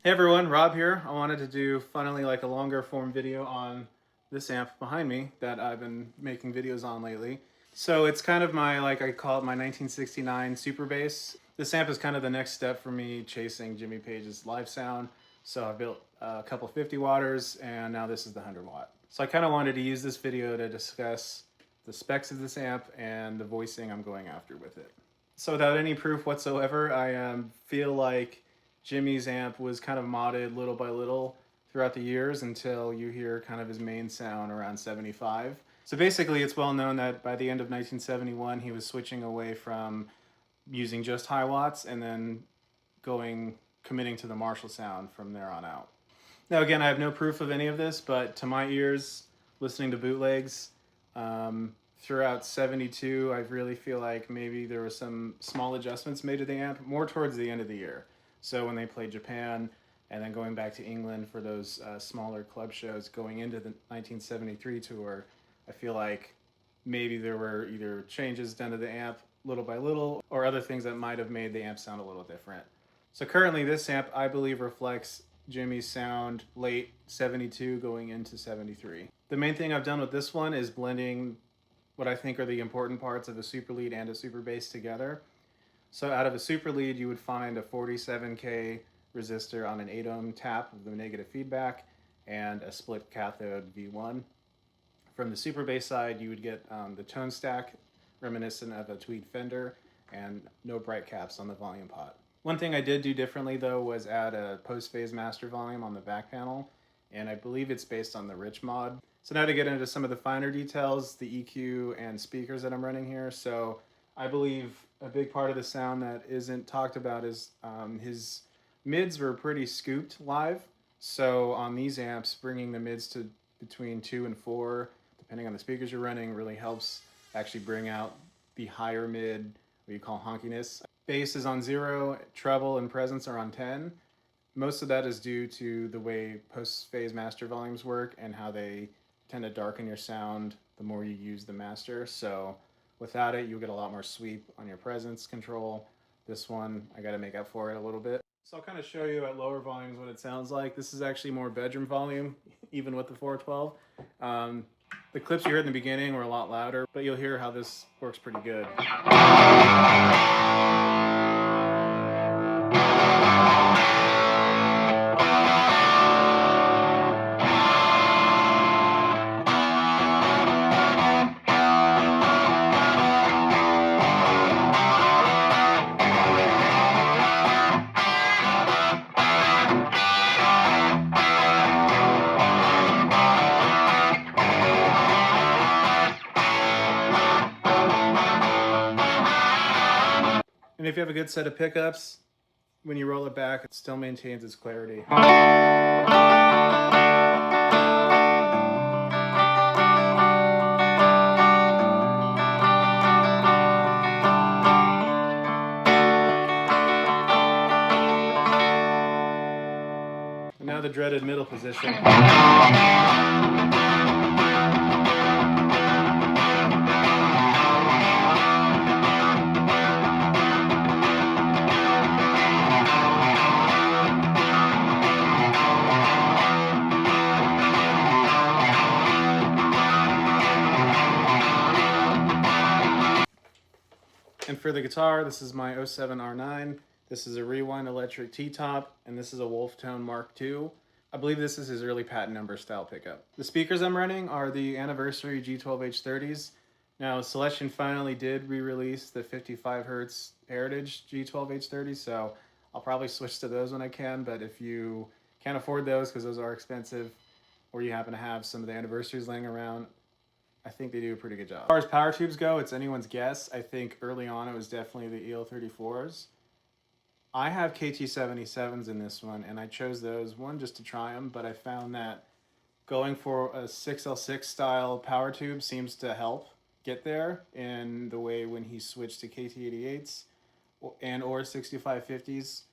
Hey everyone, Rob here. I wanted to do finally like a longer form video on this amp behind me that I've been making videos on lately. So it's kind of my, like I call it my 1969 Superbass. This amp is kind of the next step for me chasing Jimmy Page's live sound. So I built a couple 50 watters and now this is the 100 watt. So I kind of wanted to use this video to discuss the specs of this amp and the voicing I'm going after with it. So without any proof whatsoever, I feel like Jimmy's amp was kind of modded little by little throughout the years until you hear kind of his main sound around 75. So basically it's well known that by the end of 1971 he was switching away from using just high watts and then committing to the Marshall sound from there on out. Now again, I have no proof of any of this, but to my ears, listening to bootlegs, throughout 72, I really feel like maybe there were some small adjustments made to the amp more towards the end of the year. So when they played Japan and then going back to England for those smaller club shows going into the 1973 tour, I feel like maybe there were either changes done to the amp little by little or other things that might have made the amp sound a little different. So currently this amp, I believe, reflects Jimmy's sound late 72 going into 73. The main thing I've done with this one is blending what I think are the important parts of a super lead and a super bass together. So out of a super lead, you would find a 47K resistor on an 8 ohm tap of the negative feedback and a split cathode V1. From the super bass side, you would get the tone stack reminiscent of a Tweed Fender and no bright caps on the volume pot. One thing I did do differently though was add a post-phase master volume on the back panel, and I believe it's based on the Rich mod. So now to get into some of the finer details, the EQ and speakers that I'm running here. So I believe a big part of the sound that isn't talked about is his mids were pretty scooped live. So on these amps, bringing the mids to between 2 and 4, depending on the speakers you're running, really helps actually bring out the higher mid, what you call honkiness. Bass is on 0, treble and presence are on 10. Most of that is due to the way post-phase master volumes work and how they tend to darken your sound the more you use the master. So without it, you'll get a lot more sweep on your presence control. This one, I got to make up for it a little bit. So I'll kind of show you at lower volumes what it sounds like. This is actually more bedroom volume, even with the 412. The clips you heard in the beginning were a lot louder, but you'll hear how this works pretty good. And if you have a good set of pickups, when you roll it back, it still maintains its clarity. And now the dreaded middle position. And for the guitar, this is my 07 R9. This is a Rewind Electric T-top, and this is a Wolf Tone Mark II. I believe this is his early patent number style pickup. The speakers I'm running are the Anniversary G12H30s. Now, Celestion finally did re-release the 55 Hz Heritage G12H30, so I'll probably switch to those when I can, but if you can't afford those because those are expensive, or you happen to have some of the anniversaries laying around, I think they do a pretty good job. As far as power tubes go, it's anyone's guess. I think early on it was definitely the EL34s. I have KT77s in this one, and I chose those, one, just to try them, but I found that going for a 6L6 style power tube seems to help get there in the way when he switched to KT88s and or 6550s,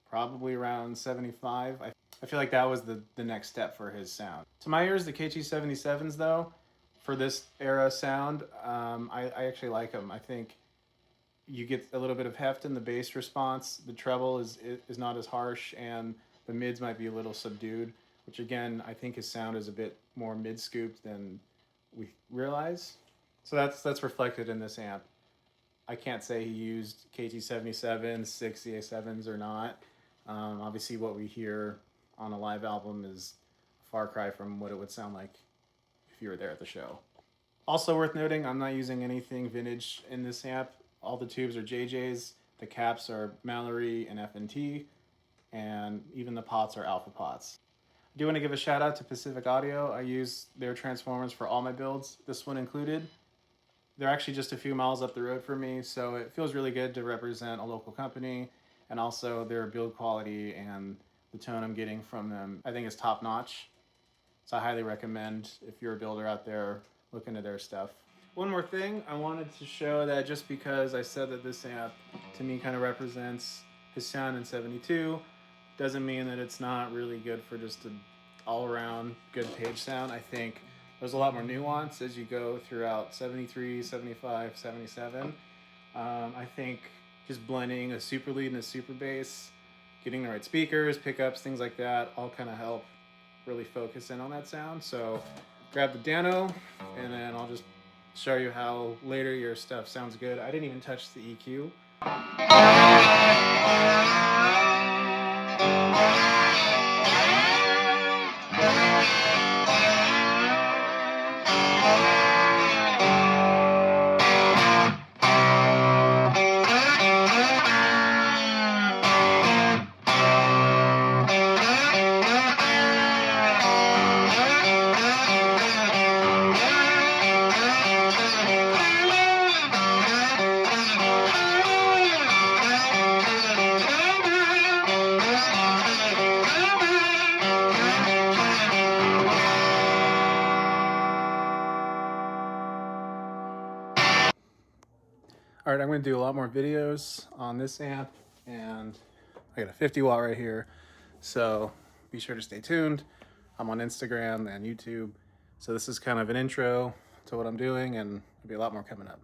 probably around 75. I feel like that was the next step for his sound. To my ears, the KT77s, though, for this era sound, I actually like them. I think you get a little bit of heft in the bass response. The treble is not as harsh, and The mids might be a little subdued, which again, I think his sound is a bit more mid-scooped than we realize. So that's reflected in this amp. I can't say he used KT77s, 6 EA7s or not. Obviously what we hear on a live album is a far cry from what it would sound like if you were there at the show. Also worth noting, I'm not using anything vintage in this amp. All the tubes are JJs, the caps are Mallory and F&T, and even the pots are Alpha pots. I do want to give a shout out to Pacific Audio. I use their transformers for all my builds, this one included. They're actually just a few miles up the road from me, so it feels really good to represent a local company, and also their build quality and the tone I'm getting from them I think is top notch. So I highly recommend, if you're a builder out there, look into their stuff. One more thing, I wanted to show that just because I said that this amp to me kind of represents his sound in 72, doesn't mean that it's not really good for just an all-around good page sound. I think there's a lot more nuance as you go throughout 73, 75, 77. I think just blending a super lead and a super bass, getting the right speakers, pickups, things like that, all kind of help really focus in on that sound. So grab the Dano, and then I'll just show you how later your stuff sounds good. I didn't even touch the EQ. All right, I'm gonna do a lot more videos on this amp, and I got a 50 watt right here. So be sure to stay tuned. I'm on Instagram and YouTube. So this is kind of an intro to what I'm doing, and there'll be a lot more coming up.